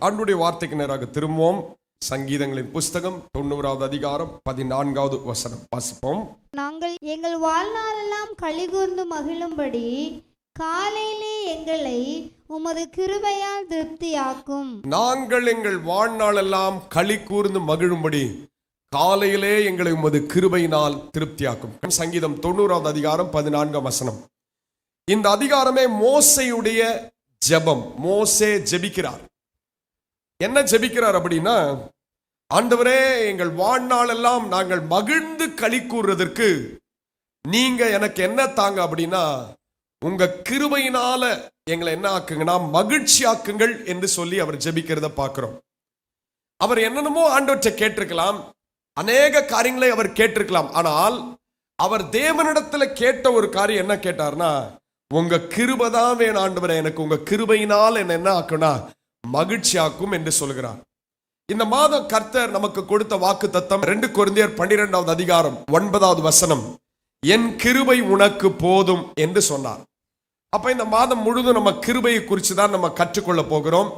ஆண்டுடைய வார்த்தைக்கு நேராக திரும்புவோம். சங்கீதங்களின் புஸ்தகம் 90வது அதிகாரம் 14வது வசனம் வாசிப்போம். நாங்கள் எங்கள் வாழ்நாளெல்லாம் களிகூர்ந்து மகிழும்படி காலையிலே எங்களை உமது கிருபையால் திருப்தியாக்கும். நாங்கள் எங்கள் வாழ்நாளெல்லாம் களி கூர்ந்து மகிழும்படி காலையிலே எங்களை உமது கிருபையினால் திருப்தியாக்கும். சங்கீதம் 90வது அதிகாரம் 14வது வசனம். இந்த அதிகாரமே மோசேயுடைய ஜெபம். மோசே ஜெபிக்கிறார். என்ன ஜெபிக்கிறார் அப்படின்னா, ஆண்டவரே, எங்கள் வாழ்நாளெல்லாம் நாங்கள் மகிழ்ந்து களி கூறுவதற்கு நீங்க எனக்கு என்ன தாங்க அப்படின்னா, உங்க கிருபையினால எங்களை என்ன ஆக்குங்கன்னா மகிழ்ச்சி ஆக்குங்கள் என்று சொல்லி அவர் ஜெபிக்கிறத பார்க்கிறோம். அவர் என்னென்னமோ ஆண்டவற்றை கேட்டிருக்கலாம், அநேக காரியங்களை அவர் கேட்டிருக்கலாம். ஆனால் அவர் தேவனிடத்துல கேட்ட ஒரு காரியம் என்ன கேட்டார்னா, உங்க கிருபை தான் வேணும் ஆண்டவரே, எனக்கு உங்க கிருபையினால் என்ன ஆக்குனா மகிழ்ச்சி ஆக்கும் என்று சொல்கிறார். இந்த மாதம் கர்த்தர் நமக்கு கொடுத்த வாக்கு தத்தம் 2 கொரிந்தியர் 12வது அதிகாரம் 9வது வசனம், என் கிருபை உனக்கு போதும் என்று சொன்னார். அப்ப இந்த மாதம் முழுதும் நம்ம கிருபையை குறித்து தான் நம்ம கற்றுக்கொள்ள போகிறோம்.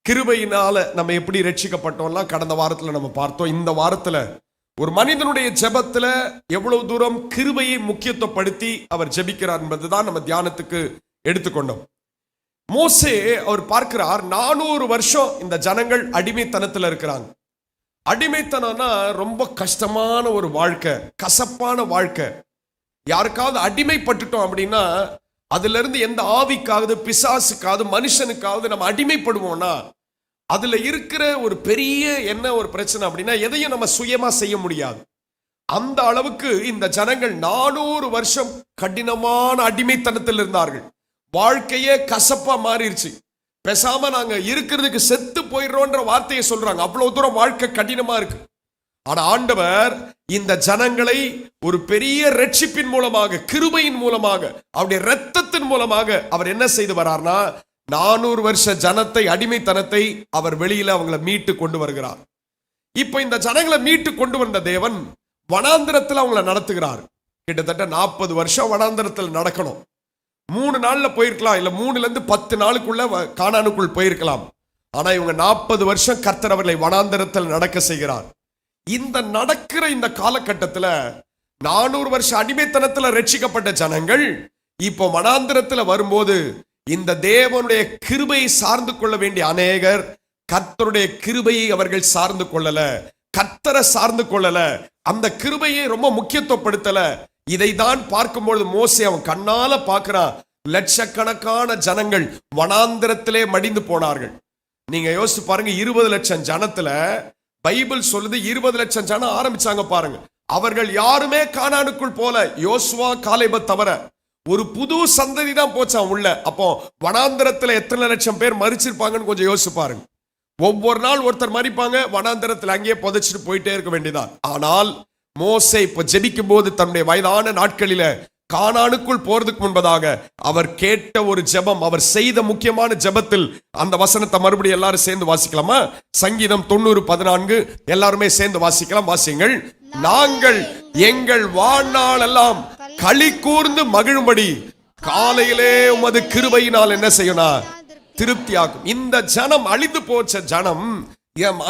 கிருபையினால நம்ம எப்படி ரட்சிக்கப்பட்டோம்லாம் கடந்த வாரத்துல நம்ம பார்த்தோம். இந்த வாரத்துல ஒரு மனிதனுடைய ஜெபத்துல எவ்வளவு தூரம் கிருபையை முக்கியத்துவப்படுத்தி அவர் ஜெபிக்கிறார் என்பதுதான் நம்ம தியானத்துக்கு எடுத்துக்கொண்டோம். மோசே அவர் பார்க்கிறார், 400 வருஷம் இந்த ஜனங்கள் அடிமைத்தனத்துல இருக்கிறாங்க. அடிமைத்தனம்னா ரொம்ப கஷ்டமான ஒரு வாழ்க்கை, கசப்பான வாழ்க்கை. யாருக்காவது அடிமைப்பட்டுட்டோம் அப்படின்னா, அதுல இருந்து எந்த ஆவிக்காவது, பிசாசுக்காவது, மனுஷனுக்காவது நம்ம அடிமைப்படுவோம்னா, அதுல இருக்கிற ஒரு பெரிய என்ன ஒரு பிரச்சனை அப்படின்னா, எதையும் நம்ம சுயமா செய்ய முடியாது. அந்த அளவுக்கு இந்த ஜனங்கள் 400 வருஷம் கடினமான அடிமைத்தனத்தில் இருந்தார்கள். வாழ்க்கையே கசப்பா மாறிடுச்சு. பேசாம நாங்க இருக்கிறதுக்கு செத்து போயிடுறோன்ற வார்த்தையை சொல்றாங்க. அவ்வளவு தூரம் வாழ்க்கை கடினமா இருக்கு. ஆனா ஆண்டவர் இந்த ஜனங்களை ஒரு பெரிய ரட்சிப்பின் மூலமாக, கிருபையின் மூலமாக, அவருடைய இரத்தத்தின் மூலமாக அவர் என்ன செய்து வரார்னா, 400 வருஷ ஜனத்தை, அடிமைத்தனத்தை அவர் வெளியில அவங்களை மீட்டு கொண்டு வருகிறார். இப்ப இந்த ஜனங்களை மீட்டு கொண்டு வந்த தேவன் வனாந்திரத்தில் அவங்களை நடத்துகிறார். கிட்டத்தட்ட 40 வருஷம் வனாந்திரத்தில் நடக்கணும். 3 நாள்ல போயிருக்கலாம், இல்ல 3ல இருந்து 10 நாளுக்குள்ள கானானுக்குள் போயிருக்கலாம். ஆனா இவங்க 40 வருஷம் கர்த்தர் அவர்களை வனாந்திரத்தில் நடக்க செய்கிறார். இந்த நடக்கிற இந்த காலகட்டத்துல 400 வருஷம் அடிமைத்தனத்துல ரட்சிக்கப்பட்ட ஜனங்கள் இப்போ வனாந்திரத்துல வரும்போது, இந்த தேவனுடைய கிருபையை சார்ந்து கொள்ள வேண்டிய அநேகர் கர்த்தருடைய கிருபையை அவர்கள் சார்ந்து கொள்ளல, கர்த்தரை சார்ந்து கொள்ளல, அந்த கிருபையை ரொம்ப முக்கியத்துவப்படுத்தல. இதை தான் பார்க்கும்பொழுது மோசே அவன் கண்ணால பார்க்கிறான், லட்சக்கணக்கான ஜனங்கள் வனாந்திரத்திலே மடிந்து போனார்கள். நீங்க யோசிச்சு பாருங்க, 20 லட்சம் ஜனத்துல பைபிள் சொல்லுது 20 லட்சம் ஜனம் ஆரம்பிச்சாங்க பாருங்க. அவர்கள் யாருமே கானானுக்குள் போல, யோசுவா காலேபை தவிர ஒரு புது சந்ததி தான் போச்சான் உள்ள. அப்போ வனாந்திரத்துல எத்தனை லட்சம் பேர் மரிச்சிருப்பாங்கன்னு கொஞ்சம் யோசிச்சு பாருங்க. ஒவ்வொரு நாள் ஒருத்தர் மரிப்பாங்க, வனாந்திரத்துல அங்கேயே புதைச்சிட்டு போயிட்டே இருக்க வேண்டியதான். ஆனால் மோசே இப்ப ஜெபிக்கும் போது தன்னுடைய வயதான நாட்களில கானானுக்குள் போறதுக்கு முன்பதாக அவர் கேட்ட ஒரு ஜெபம், அவர் செய்த முக்கியமான ஜெபத்தில் அந்த வசனத்தை மறுபடியும் எல்லாரும் சேர்ந்து வாசிக்கலாமா? சங்கீதம் 90:14 எல்லாருமே சேர்ந்து வாசிக்கலாம். வாசியுங்கள். நாங்கள் எங்கள் வாழ்நாள் எல்லாம் களி கூர்ந்து மகிழும்படி காலையிலே உமது கிருபையினால் என்ன செய்யணும்? திருப்தியாக்கும். இந்த ஜனம் அழிந்து போச்ச ஜனம்,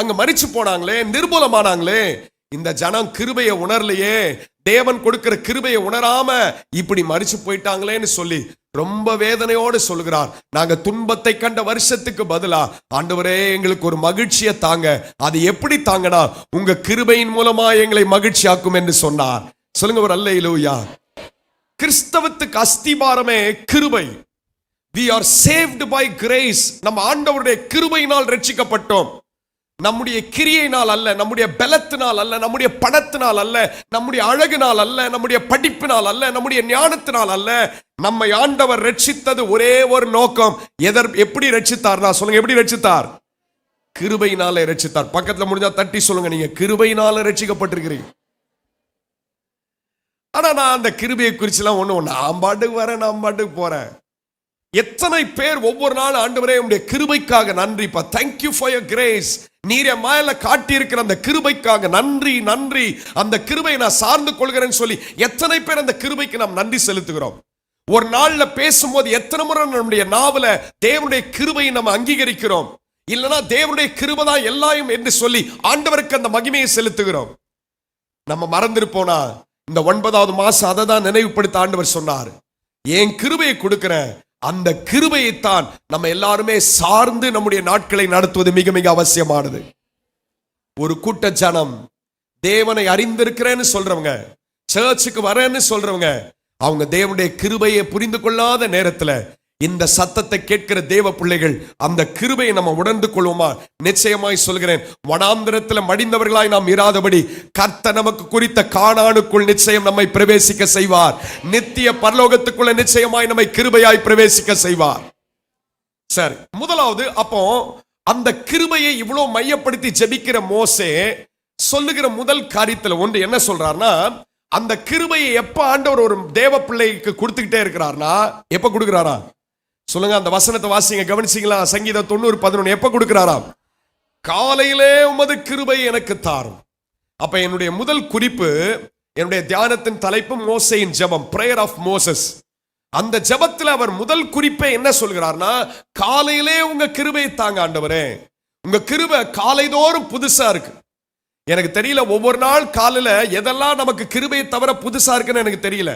அங்க மரிச்சு போனாங்களே, நிர்மூலமானாங்களே, இந்த ஜனம் கிருபையை உணரலையே, தேவன் கொடுக்கிற கிருபையை உணராம இப்படி மரிச்சு போயிட்டாங்களேன்னு சொல்லி ரொம்ப வேதனையோடு சொல்கிறார். நாங்க துன்பத்தை கண்ட வருஷத்துக்கு பதிலா ஆண்டவரே எங்களுக்கு ஒரு மகிழ்ச்சியை தாங்க. அது எப்படி தாங்கனா, உங்க கிருபையின் மூலமா எங்களை மகிழ்ச்சி ஆக்கும் என்று சொன்னார். சொல்லுங்க ஒரு அல்லேலூயா. கிறிஸ்தவத்துக்கு அஸ்திபாரமே கிருபை. We are saved by grace. நம்ம ஆண்டவருடைய கிருபையினால் ரட்சிக்கப்பட்டோம். நம்முடைய கிரியையினால் அல்ல, நம்முடைய பலத்தினால் அல்ல, நம்முடைய பணத்தினால் அல்ல, நம்முடைய அழகினால் அல்ல, நம்முடைய படிப்பினால் அல்ல, நம்முடைய ஞானத்தினால் அல்ல. நம்மை ஆண்டவர் ரட்சித்தது ஒரே ஒரு நோக்கம். எப்படி ரட்சித்தார்னா சொல்லுங்க, எப்படி ரட்சித்தார்? கிருபையினாலே ரட்சித்தார். பக்கத்துல முடிஞ்சா தட்டி சொல்லுங்க, நீங்க கிருபையினால ரட்சிக்கப்பட்டிருக்கிறீங்க. ஆனா நான் அந்த கிருபையை குறிச்சுலாம் நான் பாட்டுக்கு வரேன், நான் பாட்டுக்கு போறேன். எத்தனை பேர் ஒவ்வொரு நாள் ஆண்டவரே உம்முடைய கிருபைக்காக நன்றிப்பா, thank you for your grace, நீர் என் மேல காட்டி இருக்கிற அந்த கிருபைக்காக நன்றி நன்றி, அந்த கிருபையை நான் சார்ந்து கொள்கிறேன்னு சொல்லி எத்தனை பேர் அந்த கிருபைக்கு நாம் நன்றி செலுத்துகிறோம்? ஒரு நாள்ல பேசும்போது எத்தனை முறை நம்முடைய நாவல தேவனுடைய கிருபையை நம்ம அங்கீகரிக்கிறோம்? இல்லனா தேவனுடைய கிருபை தான் எல்லாம் என்று சொல்லி ஆண்டவருக்கு அந்த மகிமையை செலுத்துகிறோம். நம்ம மறந்திருப்போனா இந்த 9வது மாசம் அதை தான் நினைவுபடுத்த ஆண்டவர் சொன்னார். என் கிருபையை கொடுக்கிறேன், அந்த கிருபையைத்தான் நம்ம எல்லாருமே சார்ந்து நம்முடைய நாட்களை நடத்துவது மிக மிக அவசியமானது. ஒரு கூட்ட ஜனம் தேவனை அறிந்திருக்கிறேன்னு சொல்றவங்க, சர்ச்சுக்கு வரேன்னு சொல்றவங்க, அவங்க தேவனுடைய கிருபையை புரிந்து கொள்ளாத நேரத்துல இந்த சத்தத்தை கேட்கிற தேவ பிள்ளைகள் அந்த கிருபையை நம்ம உணர்ந்து கொள்வோமா? நிச்சயமாய் சொல்கிறேன், வனாந்திரத்தில் மடிந்தவர்களாய் நாம் இராதபடி கர்த்தர் நமக்கு குறித்த கானானுக்குள் நிச்சயம் நம்மை பிரவேசிக்க செய்வார். நித்திய பரலோகத்துக்குள்ள நிச்சயமாய் நம்மை கிருபையாய் பிரவேசிக்க செய்வார். சரி, முதலாவது அப்போ அந்த கிருபையை இவ்வளவு மையப்படுத்தி ஜெபிக்கிற மோசே சொல்லுகிற முதல் காரியத்துல ஒன்று என்ன சொல்றாருன்னா, அந்த கிருபையை எப்ப ஆண்டவர் ஒரு தேவ பிள்ளைக்கு கொடுத்துக்கிட்டே இருக்கிறார்னா, எப்ப கொடுக்கிறாரா சொல்லுங்க? அந்த வசனத்தை வாசிங்க, கவனிச்சீங்களா? சங்கீதம் 90:11 எப்ப கொடுக்கிறாராம்? காலையிலே உமது கிருபை எனக்கு தாரும். அப்ப என்னுடைய முதல் குறிப்பு, என்னுடைய தியானத்தின் தலைப்பு மோசேயின் ஜெபம், பிரேயர் ஆஃப் மோசஸ். அந்த ஜெபத்தில் அவர் முதல் குறிப்பை என்ன சொல்கிறார்னா, காலையிலே உங்க கிருபையை தாங்க ஆண்டவரே. உங்க கிருபை காலைதோறும் புதுசா இருக்கு. எனக்கு தெரியல ஒவ்வொரு நாள் காலையில எதெல்லாம் நமக்கு கிருபையை தவிர புதுசா இருக்குன்னு எனக்கு தெரியல.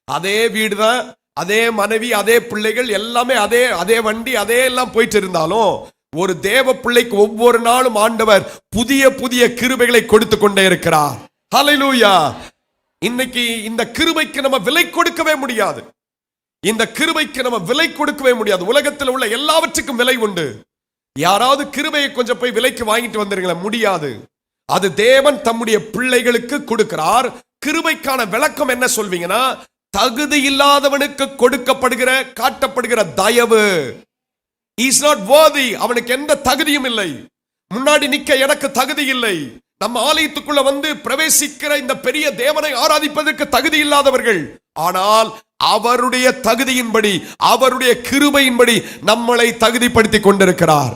அதே வீடுதான், அதே மனைவி, அதே பிள்ளைகள், எல்லாமே அதே அதே வண்டி, அதே எல்லாம் போயிட்டு இருந்தாலும் ஒரு தேவ பிள்ளைக்கு ஒவ்வொரு நாளும் ஆண்டவர் புதிய புதிய கிருபைகளை கொடுத்து கொண்டே இருக்கிறார். ஹல்லேலூயா! இன்னைக்கு இந்த கிருபைக்கு நம்ம விலை கொடுக்கவே முடியாது. இந்த கிருபைக்கு நம்ம விலை கொடுக்கவே முடியாது. உலகத்தில் உள்ள எல்லாவற்றுக்கும் விலை உண்டு. யாராவது கிருபையை கொஞ்சம் போய் விலைக்கு வாங்கிட்டு வந்துருங்களேன், முடியாது. அது தேவன் தம்முடைய பிள்ளைகளுக்கு கொடுக்கிறார். கிருபைக்கான விளக்கம் என்ன சொல்வீங்கன்னா, தகுதி இல்லாதவனுக்கு கொடுக்கப்படுகிற காட்டப்படுகிற தயவு. இஸ் நாட் worthy, அவனுக்கு எந்த தகுதியும் இல்லை. முன்னாடி நிக்க எனக்கு தகுதி இல்லை. நம்ம ஆலயத்துக்குள்ள வந்து பிரவேசிக்கிற இந்த பெரிய தேவனை ஆராதிப்பதற்கு தகுதி இல்லாதவர்கள், ஆனால் அவருடைய தகுதியின்படி, அவருடைய கிருபையின்படி நம்மளை தகுதிப்படுத்தி கொண்டிருக்கிறார்.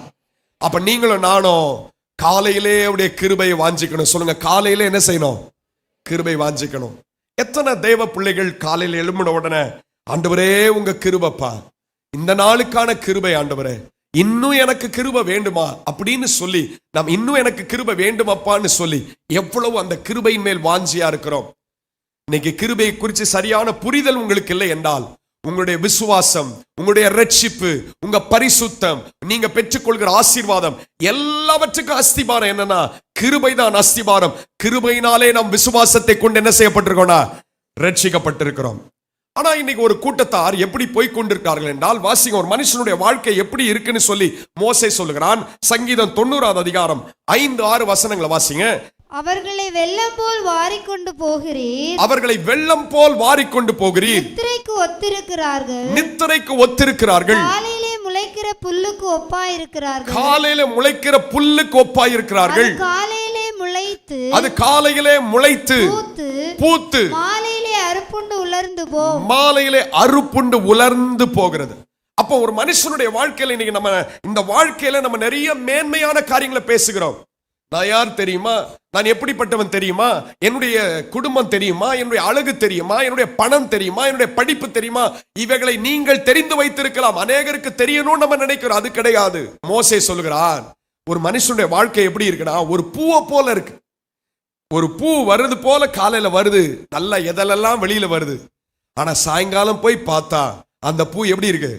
அப்ப நீங்களும் நானும் காலையிலே அவருடைய கிருபையை வாஞ்சிக்கணும். சொல்லுங்க, காலையிலே என்ன செய்யணும்? கிருபை வாஞ்சிக்கணும். எத்தனை தேவ பிள்ளைகள் காலையில் எழும்பின உடனே, ஆண்டவரே உங்க கிருபைப்பா, இந்த நாளுக்கான கிருபை ஆண்டவரே, இன்னும் எனக்கு கிருபை வேண்டுமா அப்படின்னு சொல்லி, நாம் இன்னும் எனக்கு கிருபை வேண்டுமாப்பான்னு சொல்லி எவ்வளவு அந்த கிருபையின் மேல் வாஞ்சியா இருக்கிறோம். இன்னைக்கு கிருபையை குறித்து சரியான புரிதல் உங்களுக்கு இல்லை என்றால், உங்களுடைய விசுவாசம், உங்களுடைய ரட்சிப்பு, உங்க பரிசுத்தம், நீங்க பெற்றுக்கொள்கிற ஆசீர்வாதம் எல்லாவற்றுக்கும் அஸ்திபாரம் என்னன்னா கிருபை தான் அஸ்திபாரம். கிருபையினாலே நாம் விசுவாசத்தை கொண்டு என்ன செய்யப்பட்டிருக்கோம்னா ரட்சிக்கப்பட்டிருக்கிறோம். ஆனா இன்னைக்கு ஒரு கூட்டத்தார் எப்படி போய் கொண்டிருக்கார்கள் என்றால், வாசிங்க, ஒரு மனுஷனுடைய வாழ்க்கை எப்படி இருக்குன்னு சொல்லி மோசே சொல்லுகிறான். சங்கீதம் 90வது அதிகாரம் 5-6 வசனங்களை வாசிங்க. அவர்களை வெள்ளம் போல் வாரிக்கொண்டு போகிறீர், அவர்களை வெள்ளம் போல் வாரிக்கொண்டு போகிறீர். நித்திரைக்கு ஒத்திருக்கிறார்கள், நித்திரைக்கு ஒத்திருக்கிறார்கள். காலையிலே முளைக்கிற புல்லுக்கு ஒப்பாயிருக்கிறார்கள், காலையில முளைக்கிற புல்லுக்கு ஒப்பாயிருக்கிறார்கள். காலையிலே முளைத்து, அது காலையிலே முளைத்து பூத்து மாலையிலே அறுப்புண்டு உலர்ந்து போகும், மாலையிலே அறுப்புண்டு உலர்ந்து போகிறது. அப்போ ஒரு மனுஷனுடைய வாழ்க்கையில இன்னைக்கு நம்ம இந்த வாழ்க்கையில நம்ம நிறைய மேன்மையான காரியங்களை பேசுகிறோம். நான் யார் தெரியுமா? நான் எப்படிப்பட்டவன் தெரியுமா? என்னுடைய குடும்பம் தெரியுமா? என்னுடைய அழகு தெரியுமா? என்னுடைய பணம் தெரியுமா? என்னுடைய படிப்பு தெரியுமா? இவைகளை நீங்கள் தெரிந்து வைத்திருக்கலாம். அநேகருக்கு தெரியணும்னு நம்ம நினைக்கிறோம், அது கிடையாது. மோசே சொல்லுகிறான், ஒரு மனுஷனுடைய வாழ்க்கை எப்படி இருக்குன்னா, ஒரு பூவை போல இருக்கு. ஒரு பூ வருது போல காலையில வருது, நல்ல எதெல்லாம் வெளியில வருது. ஆனா சாயங்காலம் போய் பார்த்தா அந்த பூ எப்படி இருக்கு?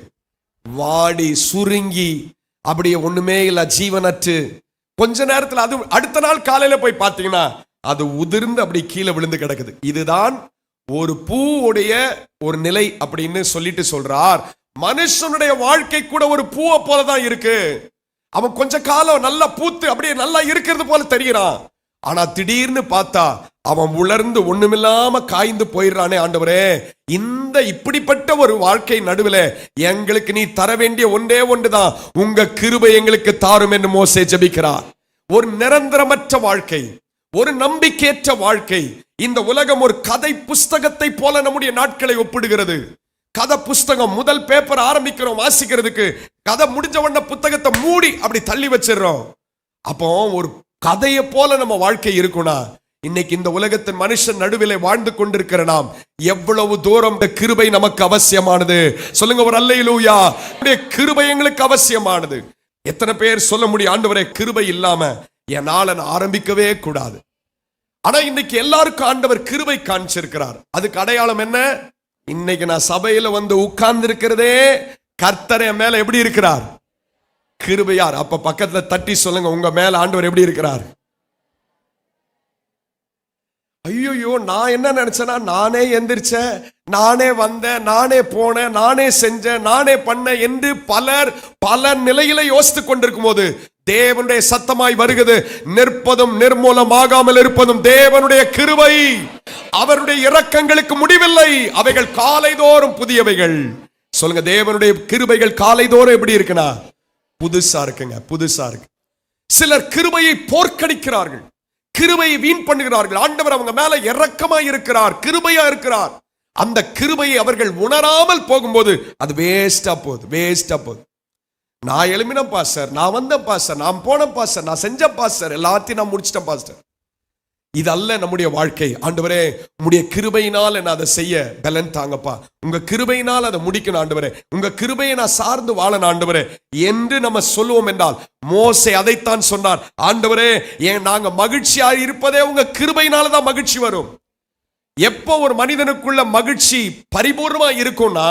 வாடி சுருங்கி அப்படியே ஒண்ணுமே இல்ல, ஜீவனற்று. கொஞ்ச நேரத்தில் அது அடுத்த நாள் காலையில போய் பார்த்தீங்கன்னா அது உதிர்ந்து அப்படி கீழே விழுந்து கிடக்குது. இதுதான் ஒரு பூவுடைய ஒரு நிலை அப்படின்னு சொல்லிட்டு சொல்றார். மனுஷனுடைய வாழ்க்கை கூட ஒரு பூவை போலதான் இருக்கு. அவன் கொஞ்ச காலம் நல்லா பூத்து அப்படியே நல்லா இருக்கிறது போல தெரிகிறான். ஆனா திடீர்னு பார்த்தா அவன் உலர்ந்து ஒண்ணுமில்லாம காய்ந்து போயிடுறானே. ஆண்டவரே, இந்த இப்படிப்பட்ட ஒரு வாழ்க்கை நடுவில் எங்களுக்கு நீ தர வேண்டிய ஒன்றே ஒன்றுதான், உங்க கிருபை எங்களுக்கு தாரும் என்று மோசே ஜெபிக்கிறார். ஒரு நிரந்தரமற்ற வாழ்க்கை, ஒரு நம்பிக்கையற்ற வாழ்க்கை. இந்த உலகம் ஒரு கதை புஸ்தகத்தை போல நம்முடைய நாட்களை ஒப்பிடுகிறது. கதை புஸ்தகம், முதல் பேப்பர் ஆரம்பிக்கிறோம் வாசிக்கிறதுக்கு, கதை முடிஞ்ச உடனே புத்தகத்தை மூடி அப்படி தள்ளி வச்சிடறோம். அப்போ ஒரு கதையை போல நம்ம வாழ்க்கை இருக்கும்னா, இன்னைக்கு இந்த உலகத்தின் மனுஷன் நடுவிலே வாழ்ந்து கொண்டிருக்கிற நாம் எவ்வளவு தூரம் இந்த கிருபை நமக்கு அவசியமானது. சொல்லுங்க ஒரு அல்லேலூயா. கிருபை எங்களுக்கு அவசியமானது. எத்தனை பேர் சொல்ல முடியும், ஆண்டவரே கிருபை இல்லாம என் நாளை நான் ஆரம்பிக்கவே கூடாது. ஆனா இன்னைக்கு எல்லாருக்கும் ஆண்டவர் கிருபை காமிச்சிருக்கிறார். அதுக்கு அடையாளம் என்ன? இன்னைக்கு நான் சபையில வந்து உட்கார்ந்து இருக்கிறதே கர்த்தர் என் மேல எப்படி இருக்கிறார்? கிருபையார். அப்ப பக்கத்துல தட்டி சொல்லுங்க, உங்க மேல ஆண்டவர் எப்படி இருக்கிறார்? ஐயோ, நான் என்ன நினைச்சேன்னா, நானே எந்திரிச்சேன், நானே வந்தேன், நானே போனேன், நானே செஞ்சேன், நானே பண்ணேன் என்று பலர் பல நிலையில யோசித்து கொண்டிருக்கும் போது தேவனுடைய சத்தமாய் வருகிறது, நிற்பதும் நிர்மூலமாகாமல் இருப்பதும் தேவனுடைய கிருபை. அவருடைய இரக்கங்களுக்கு முடிவில்லை, அவைகள் காலைதோறும் புதியவைகள். சொல்லுங்க, தேவனுடைய கிருபைகள் காலைதோறும் எப்படி இருக்குன்னா புதுசா இருக்குங்க, புதுசா இருக்கு. சிலர் கிருபையை போர்க்கடிக்கிறார்கள், கிருபையை வீண் பண்ணுகிறார்கள். ஆண்டவர் அவங்க மேல இரக்கமா இருக்கிறார், கிருபையா இருக்கிறார். அந்த கிருபையை அவர்கள் உணராமல் போகும்போது அது வேஸ்டா போகுது. நான் எழுமின பாஸ்டர், நான் வந்த பாஸ்டர், நான் போன பாஸ்டர், நான் செஞ்ச பாஸ்டர், எல்லாத்தையும் நான் முடிச்சிட்டேன் பாஸ்டர். இதல்ல நம்முடைய வாழ்க்கை. ஆண்டவரே, உம்முடைய கிருபையினால் என்ன அதை செய்ய பலன் தாங்கப்பா, உங்க கிருபையினால் அதை முடிக்கணும் ஆண்டவரே, உங்க கிருபையை நான் சார்ந்து வாழணும் ஆண்டவரே என்று நம்ம சொல்லுவோம் என்றால், மோசே அதைத்தான் சொன்னார். ஆண்டவரே, ஏன் நாங்க மகிழ்ச்சியா இருப்பதே உங்க கிருபையினால தான் மகிழ்ச்சி வரும். எப்போ ஒரு மனிதனுக்குள்ள மகிழ்ச்சி பரிபூர்ணமா இருக்கும்னா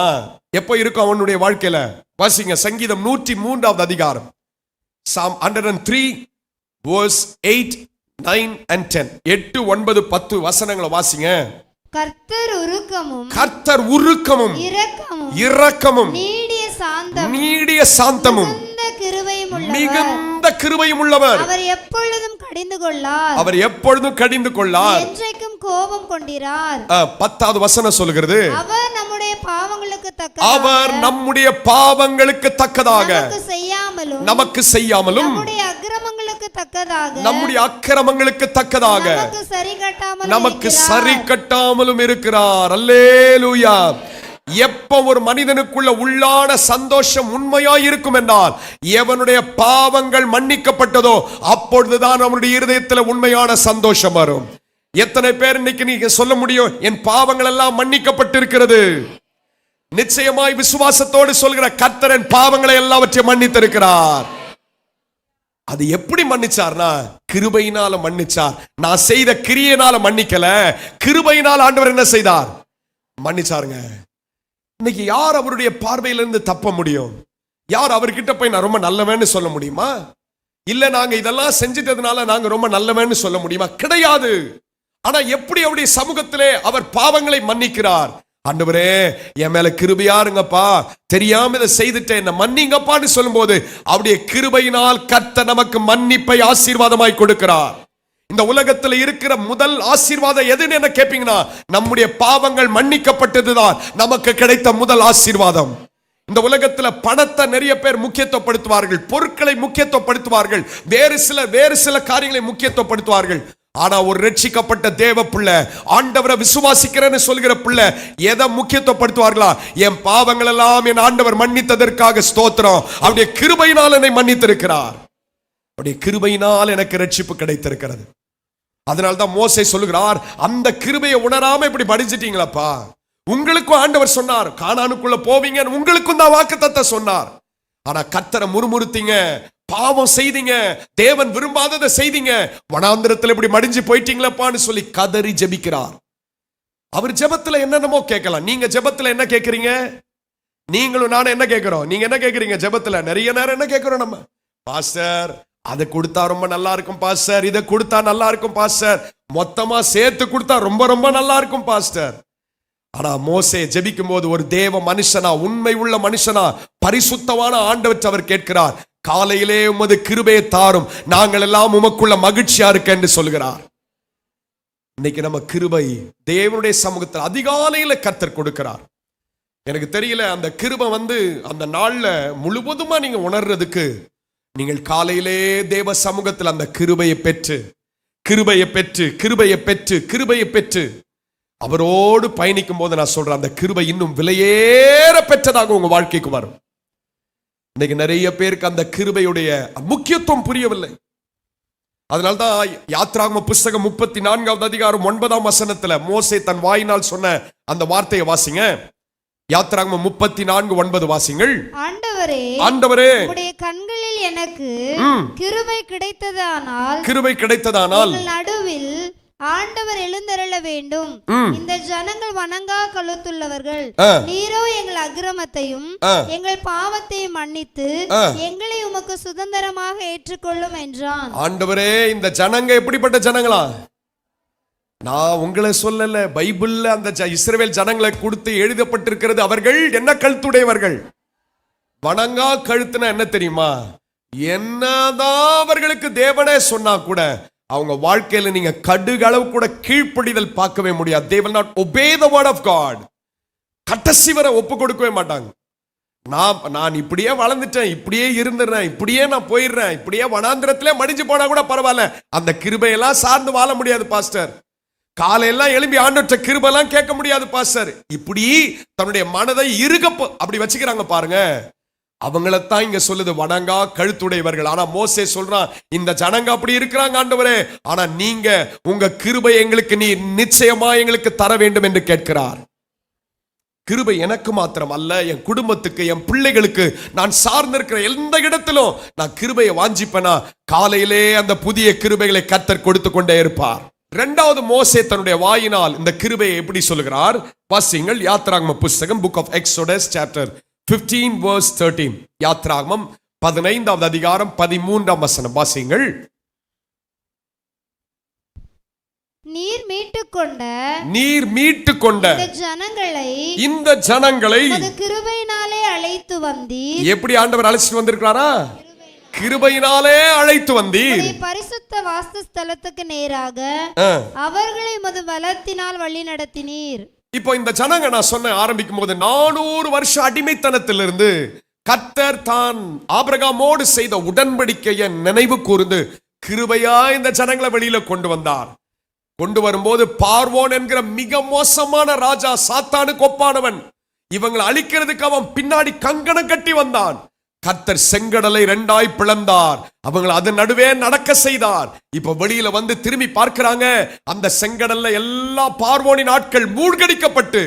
எப்போ இருக்கும் அவனுடைய வாழ்க்கையில? வாசிங்க சங்கீதம் 103வது அதிகாரம், Psalm 103 verse 8, 9 and 10. 8, 9, 10 வசனங்களை வாசிங்க. கர்த்தர் உருக்கமும் இரக்கமும் நீடிய சாந்தமும் மிகுந்த கிருபையும் உள்ளவர். அவர் எப்பொழுதும் கடிந்து கொள்ளார், என்றைக்கும் கோபம் கொண்டிரார். 10வது வசனம் சொல்லுகிறது, அவர் நம்முடைய பாவங்களுக்கு தக்கதாக நமக்கு செய்யாமலும் நம்முடைய அக்கிரமங்களுக்கு தக்கதாக நமக்கு சரி கட்டாமலும் இருக்கிறார். அல்லேலூயா. எப்ப ஒரு மனிதனுக்குள்ள உள்ளான சந்தோஷம் உண்மையாய் இருக்கும் என்றால், எவனுடைய பாவங்கள் மன்னிக்கப்பட்டதோ அப்பொழுதுதான் அவனுடைய இருதயத்தில் உண்மையான சந்தோஷம் வரும். எத்தனை பேர் இன்னைக்கு நீங்க சொல்ல முடியும், என் பாவங்கள் எல்லாம் மன்னிக்கப்பட்டிருக்கிறது? நிச்சயமாய் விசுவாசத்தோடு சொல்கிற கர்த்தர் என் பாவங்களை எல்லாவற்றையும் மன்னித்திருக்கிறார். அது எப்படி மன்னிச்சார்னா, கிருபையினால மன்னிச்சார். நான் செய்த கிரியையினால மன்னிக்கல, கிருபையினால் ஆண்டவர் என்ன செய்தார்? மன்னிச்சாருங்க. இன்னைக்கு யார் அவருடைய பார்வையிலிருந்து தப்ப முடியும்? யார் அவர்கிட்ட போய் நான் ரொம்ப நல்லவன்னு சொல்ல முடியுமா? இல்ல நாங்க இதெல்லாம் செஞ்சிட்டதுனால நாங்க ரொம்ப நல்லவன்னு சொல்ல முடியுமா? கிடையாது. ஆனா எப்படி அவருடைய சமூகத்திலே அவர் பாவங்களை மன்னிக்கிறார். ஆண்டவரே, என் மேல கிருபையா இருங்கப்பா, தெரியாம இதை செய்துட்டேன், என்ன மன்னிங்கப்பான்னு சொல்லும் போது அவருடைய கிருபையினால் கர்த்தர் நமக்கு மன்னிப்பை ஆசீர்வாதமாய் கொடுக்கிறார். இந்த உலகத்தில் இருக்கிற முதல் ஆசீர்வாதம் எதுன்னு என்ன கேட்பீங்கன்னா, நம்முடைய பாவங்கள் மன்னிக்கப்பட்டதுதான் நமக்கு கிடைத்த முதல் ஆசீர்வாதம். இந்த உலகத்துல பணத்தை நிறைய பேர் முக்கியத்துவப்படுத்துவார்கள், பொருட்களை முக்கியத்துவப்படுத்துவார்கள், வேறு சில காரியங்களை முக்கியத்துவப்படுத்துவார்கள். ஆனா ஒரு ரட்சிக்கப்பட்ட தேவ பிள்ளை, ஆண்டவரை விசுவாசிக்கிறேன்னு சொல்கிற பிள்ளை எதை முக்கியத்துவப்படுத்துவார்களா? என் பாவங்கள் எல்லாம் என் ஆண்டவர் மன்னித்ததற்காக ஸ்தோத்திரம், அவருடைய கிருபையினால் என்னை மன்னித்திருக்கிறார், அவருடைய கிருபையினால் எனக்கு ரட்சிப்பு கிடைத்திருக்கிறது. அதனால்தான் மோசே சொல்லுகிறார், அந்த கிருபையை உணராம இப்படி படிச்சிட்டீங்களப்பா, உங்களுக்கும் ஆண்டவர் சொன்னார் கானானுக்குள்ள போவீங்க, உங்களுக்கும் தான் வாக்குத்தத்தம் சொன்னார். ஆனா கர்த்தரை முறுமுறுத்தீங்க, பாவம் செய்தீங்க, தேவன் விரும்பாததை செய்தீங்க, வனாந்திரத்தில் இப்படி மடிஞ்சு போயிட்டீங்களப்பான்னு சொல்லி கதறி ஜெபிக்கிறார். அவர் ஜெபத்துல என்னென்னமோ கேட்கலாம். நீங்க ஜெபத்துல என்ன கேட்கறீங்க? நீங்களும் நானும் என்ன கேட்கிறோம்? நீங்க என்ன கேட்கறீங்க ஜெபத்துல? நிறைய நேரம் என்ன கேட்கிறோம் நம்ம? பாஸ்டர் அதை கொடுத்தா ரொம்ப நல்லா இருக்கும் பாஸ்டர், இதை கொடுத்தா நல்லா இருக்கும் பாஸ்டர், மொத்தமா சேர்த்து கொடுத்தா ரொம்ப ரொம்ப நல்லா இருக்கும் பாஸ்டர். ஆனா மோசே ஜெபிக்கும் போது ஒரு தேவ மனுஷனா, உண்மை உள்ள மனுஷனா, பரிசுத்தமான ஆண்டவற்றை அவர் கேட்கிறார். காலையிலே உமது கிருபையை தாரும், நாங்கள் எல்லாம் உமக்குள்ள மகிழ்ச்சியா இருக்க என்று சொல்கிறார். இன்னைக்கு நம்ம கிருபை தேவனுடைய சமூகத்தில் அதிகாலையில கர்த்தர் கொடுக்கிறார். எனக்கு தெரியல, அந்த கிருபை அந்த நாள்ல முழுவதுமா நீங்க உணர்றதுக்கு நீங்கள் காலையிலே தேவ சமூகத்தில் அந்த கிருபையை பெற்று அவரோடு பயணிக்கும் போது நான் சொல்றேன், அந்த கிருபை இன்னும் விலையேற பெற்றதாக உங்க வாழ்க்கைக்கு வரும். இன்னைக்கு நிறைய பேருக்கு அந்த கிருபையுடைய முக்கியத்துவம் புரியவில்லை. அதனால்தான் யாத்ராகம புஸ்தகம் 34வது அதிகாரம் 9ஆம் வசனத்துல மோசே தன் வாயினால் சொன்ன அந்த வார்த்தையை வாசிங்க. யாத்திராகமம் 34:9 வாசிங்கள். ஆண்டவரே, ஆண்டவரே, உம்முடைய கண்களில் எனக்கு கிருபை கிடைத்ததானால் எங்கள் நடுவில் ஆண்டவர் எழுந்தருள வேண்டும். இந்த ஜனங்கள் வணங்கா கழுத்துள்ளவர்கள். நீரோ எங்கள் அக்கிரமத்தையும் எங்கள் பாவத்தையும் மன்னித்து எங்களை உமக்கு சுதந்திரமாக ஏற்றுக்கொள்ளும் என்றான். ஆண்டவரே, இந்த ஜனங்க எப்படிப்பட்ட ஜனங்களா? நான் உங்களை சொல்லல, பைபிள்ல அந்த இஸ்ரவேல் ஜனங்களை கொடுத்து எழுதப்பட்டிருக்கிறது. அவர்கள் என்ன கழுத்துடையவர்கள்? வணங்கா கழுத்துனா என்ன தெரியுமா? என்னதான் அவர்களுக்கு தேவனே சொன்னா கூட அவங்க வாழ்க்கையில நீங்க கடுகளவு கூட கீழ்ப்படிதல் பார்க்கவே முடியாது. they will not obey the word of God. கடைசி வரை ஒப்பு கொடுக்கவே மாட்டாங்க. நான் இப்படியே வளர்ந்துட்டேன், இப்படியே இருந்துடுறேன், இப்படியே நான் போயிடுறேன், இப்படியே வனாந்திரத்திலே மடிஞ்சு போனா கூட பரவாயில்ல, அந்த கிருபையெல்லாம் சார்ந்து வாழ முடியாது பாஸ்டர். காலையெல்லாம் எழும்பி ஆண்டவற்ற கிருபையெல்லாம் கேட்க முடியாது பாஸ்டர். இப்படி தன்னுடைய மனதை அப்படி வச்சுக்கிறாங்க பாருங்க. அவங்களத்தான் இங்க சொல்லுது வணங்கா கழுத்துடையவர்கள். ஆனா மோசே சொல்றான், இந்த ஜனங்க அப்படி இருக்கிறாங்க ஆண்டவரே, ஆனா நீங்க உங்க கிருபை எங்களுக்கு நீ நிச்சயமா எங்களுக்கு தர வேண்டும் என்று கேட்கிறார். கிருபை எனக்கு மாத்திரம் அல்ல, என் குடும்பத்துக்கு, என் பிள்ளைகளுக்கு, நான் சார்ந்திருக்கிற எந்த இடத்திலும் நான் கிருபையை வாஞ்சிப்பேனா காலையிலே அந்த புதிய கிருபைகளை கர்த்தர் கொடுத்து கொண்டே இருப்பார். இரண்டாவது மோசே தன்னுடைய வாயினால் இந்த கிருபையை எப்படி சொல்லுகிறார் வாசிங்கள். யாத்திராகம புஸ்தகம் book of Exodus chapter 15 verse 13. யாத்திராகமம் 15வது அதிகாரம் 13ஆம் வசனம் வாசிங்கள். நீர் மீட்டுக்கொண்ட இந்த ஜனங்களை கிருபையினாலே அழைத்து வந்தீர். எப்படி ஆண்டவர் அழைச்சிட்டு வந்திருக்கிறாரா? கிருபையினாலே அழைத்து வந்தீர். பரிசுத்த வாசஸ்தலத்துக்கு நேராக அவர்களை உமது பலத்தினால் வழி நடத்தினீர். இப்போ இந்த ஜனங்க நான் சொன்ன ஆரம்பிக்கும் போது 400 வருஷ அடிமைத்தனத்திலிருந்து கர்த்தர் தான் ஆபிரகாமோடு செய்த உடன்படிக்கையை நினைவு கூர்ந்து கிருபையா இந்த ஜனங்களை வெளியில கொண்டு வந்தார். கொண்டு வரும்போது பார்வோன் என்கிற மிக மோசமான ராஜா, சாத்தானுக்கு ஒப்பானவன், இவங்களை அழிக்கிறதுக்கு அவன் பின்னாடி கங்கணம் கட்டி வந்தான். கர்த்தர் செங்கடலை 2ஆய் பிளந்தார், அவங்களை அதன் நடுவே நடக்க செய்தார். இப்ப வெளியில வந்து திரும்பி பார்க்கிறாங்க, அந்த செங்கடல்ல எல்லா பார்வோனின் ஆட்கள் மூழ்கடிக்கப்பட்டு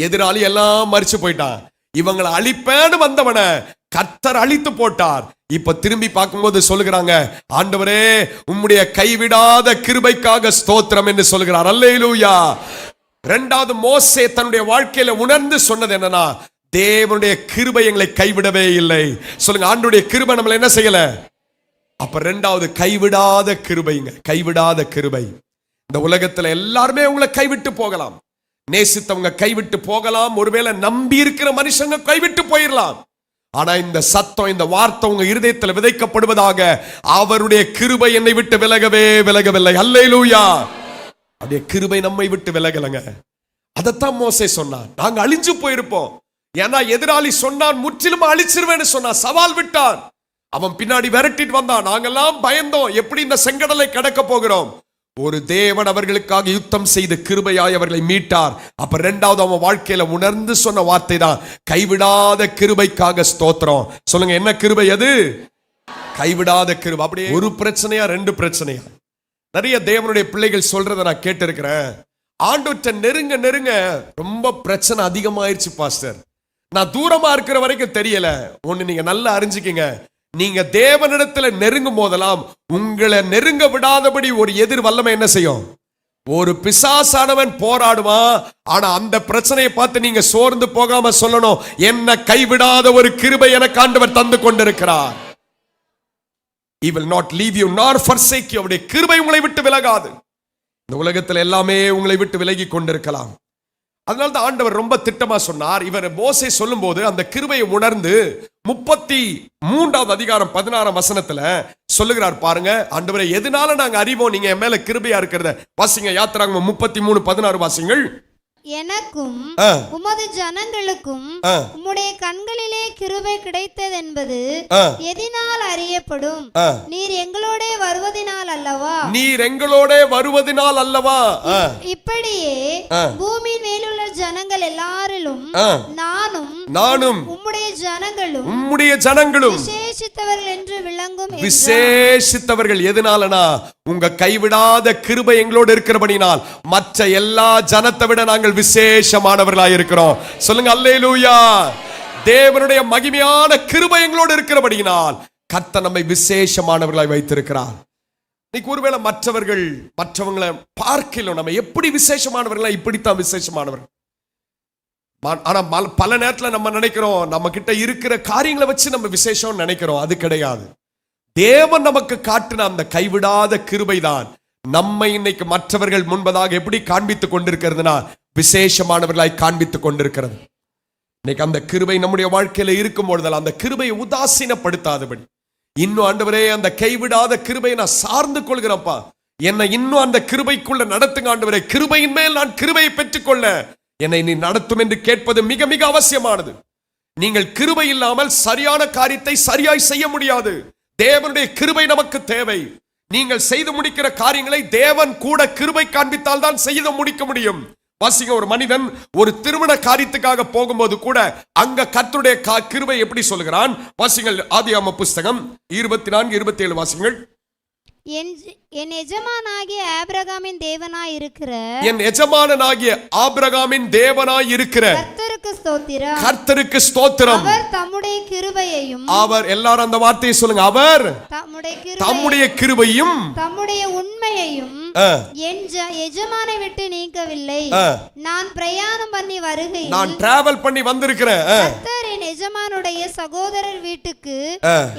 எதிராளி எல்லாம் மரிச்சு போயிட்டான். இவங்களை அழிப்பேன்னு வந்தவன கர்த்தர் அழித்து போட்டார். இப்ப திரும்பி பார்க்கும்போது சொல்லுகிறாங்க, ஆண்டவரே உம்முடைய கைவிடாத கிருபைக்காக ஸ்தோத்திரம் என்று சொல்லுகிறார். அல்லேலூயா. இரண்டாவது மோசே தன்னுடைய வாழ்க்கையில உணர்ந்து சொன்னது என்னன்னா, தேவனுடைய கிருபை எங்களை கைவிடவே இல்லை. சொல்லுங்க, ஆண்டவருடைய கிருபை நம்மளை என்ன செய்யல. அப்ப இரண்டாவது கைவிடாத கிருபைங்க, கைவிடாத கிருபை. இந்த உலகத்துல எல்லாருமே உங்களை கைவிட்டு போகலாம், நேசித்தவங்க கைவிட்டு போகலாம், ஒருவேளை நம்பி இருக்கிற மனுஷங்க கைவிட்டு போயிடலாம். ஆனா இந்த சத்தம், இந்த வார்த்தை உங்க இருதயத்தில் விதைக்கப்படுவதாக, அவருடைய கிருபை என்னை விட்டு விலகவில்லை. அல்லேலூயா. அப்படியே கிருபை நம்மை விட்டு விலகலங்க. அதைத்தான் மோசே சொன்னான், நாங்க அழிஞ்சு போயிருப்போம். ஏன்னா எதிராளி சொன்னான், முற்றிலும் அழிச்சிருவேன்னு சொன்னான், சவால் விட்டான். அவன் பின்னாடி விரட்டிட்டு வந்தான். நாங்கெல்லாம் பயந்தோம், எப்படி இந்த செங்கடலை கடக்க போகிறோம். ஒரு தேவன் அவர்களுக்காக யுத்தம் செய்து கிருபையாய் அவர்களை மீட்டார். அப்ப இரண்டாவது அவன் வாழ்க்கையில உணர்ந்து சொன்ன வார்த்தை தான், கைவிடாத கிருபைக்காக ஸ்தோத்திரம். சொல்லுங்க, என்ன கிருபை அது? கைவிடாத கிருபை. அப்படியே ஒரு பிரச்சனையா 2 பிரச்சனையா? நிறைய தேவனுடைய பிள்ளைகள் சொல்றதை நான் கேட்டிருக்கிறேன். ஆண்டவர்ட்ட நெருங்க நெருங்க ரொம்ப பிரச்சனை அதிகமாயிருச்சு பாஸ்டர், நான் தூரமா இருக்கிற வரைக்கும் தெரியல. ஒண்ணு நீங்க நல்லா அறிஞ்சுக்கீங்க, நீங்க தேவனிடத்துல நெருங்கும் போதெல்லாம் உங்களை நெருங்க விடாதபடி ஒரு எதிர் வல்லமை என்ன செய்யும்? ஒரு பிசாசானவன் போராடுவான். ஆனா அந்த பிரச்சனையை பார்த்து நீங்க சோர்ந்து போகாம சொல்லணும், என்ன கைவிடாத ஒரு கிருபை எனக்கு ஆண்டவர் தந்து கொண்டிருக்கிறார். He will not leave you nor forsake you. அவருடைய கிருபை உங்களை விட்டு விலகாது. இந்த உலகத்தில் எல்லாமே உங்களை விட்டு விலகி கொண்டிருக்கலாம். அதனால தான் ஆண்டவர் ரொம்ப திட்டமா சொன்னார். இவர் மோசே சொல்லும் போது அந்த கிருபையை உணர்ந்து 33வது அதிகாரம் 16ஆம் வசனத்துல சொல்லுகிறார் பாருங்க. ஆண்டவரே, எதனால நாங்க அறிவோம் நீங்க என் மேல கிருபையா இருக்கிறத? வாசிங்க, யாத்திராகமம் 33:16 வாசிங்கள். எனக்கும் உமது ஜனங்களுக்கும் உம்முடைய கண்களிலே கிருபை கிடைத்தது என்பது எதினால் அறியப்படும்? நீர் எங்களோட வருவதினால் அல்லவா? நீர் எங்களோட வருவதினால் அல்லவா? இப்படியே பூமியின் மேலுள்ள ஜனங்கள் எல்லாரிலும் நானும் உம்முடைய ஜனங்களும் விசேஷித்தவர்கள் என்று விளங்கும். விசேஷித்தவர்கள் எதனாலனா, உங்க கைவிடாத கிருபை எங்களோடு இருக்கிறபடினால் மற்ற எல்லா ஜனத்தை விட நாங்கள் நாங்கள் விசேஷமானவர்களாய் இருக்கிறோம். சொல்லுங்க அல்லேலூயா. தேவனுடைய மகிமையான கிருபை எங்களோடு இருக்கிறபடியினால் கர்த்தர் நம்மை விசேஷமானவர்களாய் வைத்திருக்கிறார். இன்னைக்கு ஒருவேளை மற்றவங்களை பார்க்கலாம், நம்ம எப்படி விசேஷமானவர்களா, இப்படித்தான் விசேஷமானவர்கள். ஆனா பல நேரத்துல நம்ம நினைக்கிறோம் நம்ம கிட்ட இருக்கிற காரியங்களை வச்சு நம்ம விசேஷம் நினைக்கிறோம். அது கிடையாது. தேவன் நமக்கு காட்டின அந்த கைவிடாத கிருபை தான் நம்மை இன்னைக்கு மற்றவர்கள் முன்பதாக எப்படி காண்பித்துக் கொண்டிருக்கிறதுனா விசேஷமானவர்களாய் காண்பித்துக் கொண்டிருக்கிறது. இன்னைக்கு அந்த கிருபை நம்முடைய வாழ்க்கையில இருக்கும் பொழுதெல்லாம் அந்த கிருபையை உதாசீனப்படுத்தாதபடி, இன்னும் ஆண்டவரே அந்த கைவிடாத கிருபையை நான் சார்ந்து கொள்கிறப்பா, என்னை இன்னும் அந்த கிருபைக்குள்ள நடத்துங்க ஆண்டவரே, கிருபையின் மேல் நான் கிருபையை பெற்றுக்கொள்ள என்னை நீ நடத்தும் என்று கேட்பது மிக மிக அவசியமானது. நீங்கள் கிருபை இல்லாமல் சரியான காரியத்தை சரியாய் செய்ய முடியாது. தேவனுடைய கிருபை நமக்கு தேவை. நீங்கள் செய்து முடிக்கிற காரியங்களை தேவன் கூட கிருபை காண்பித்தால் தான் செய்து முடிக்க முடியும். வாசிங்க, ஒரு மனிதன் ஒரு திருமண காரியத்துக்காக போகும்போது கூட அங்க கர்த்தருடைய கிருபை எப்படி சொல்லுகிறான்? வாசிங்கள் ஆதியாகம புஸ்தகம் 24:27 வாசிங்கள். என் எஜமானாகிய ஆபிரகாமின் தேவனாய் இருக்கிற, என் எஜமானனாகிய ஆபிரகாமின் தேவனாய் இருக்கிற கர்த்தருக்கு ஸ்தோத்திரம், கர்த்தருக்கு ஸ்தோத்திரம். அவர் தம்முடைய கிருபையையும், அவர் எல்லாரும் அந்த வார்த்தையை சொல்லுங்க, அவர் தம்முடைய கிருபையும் தம்முடைய உண்மையையும் என் எஜமானை விட்டு நீக்கவில்லை. நான் பிரயாணம் பண்ணி வருகையில், நான் டிராவல் பண்ணி வந்திருக்கிறேன். கர்த்தர் என் எஜமானுடைய சகோதரர் வீட்டுக்கு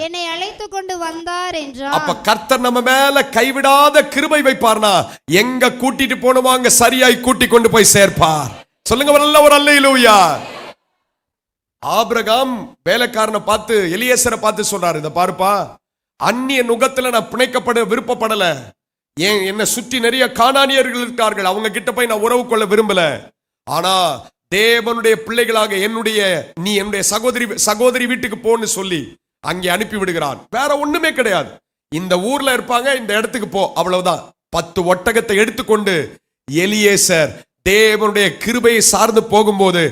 என்னை அழைத்து கொண்டு வந்தார் என்றார். அப்ப கர்த்தர் நம்ம மேல கைவிடாத கிருபை வைப்பார்னா எங்க கூட்டிட்டு போனவாங்க சரியாய் கூட்டி கொண்டு போய் சேர்ப்பார். சொல்லுங்க ஒரு அல்லேலூயா. ஆபிரகாம் வேலைக்காரனை பார்த்து, எலியேசரை பார்த்து சொல்றாரு, இத பாருப்பா, அந்நிய நுகத்துல நான் பிணைக்கப்பட விருப்பப்படல. என்னை சுற்றி நிறைய கானானியர்கள் இருக்கார்கள், அவங்க கிட்ட போய் நான் உறவு கொள்ள விரும்பல. ஆனா தேவனுடைய பிள்ளைகளாக நீ என்னுடைய சகோதரி வீட்டுக்கு போன்னு சொல்லி அங்கே அனுப்பி விடுகிறான். வேற ஒண்ணுமே கிடையாது. இந்த ஊர்ல இருப்பாங்க, இந்த இடத்துக்கு போ, அவ்வளவுதான். 10 ஒட்டகத்தை எடுத்துக்கொண்டு எலியேசர் தேவனுடைய கிருபையை சார்ந்து போகும்போது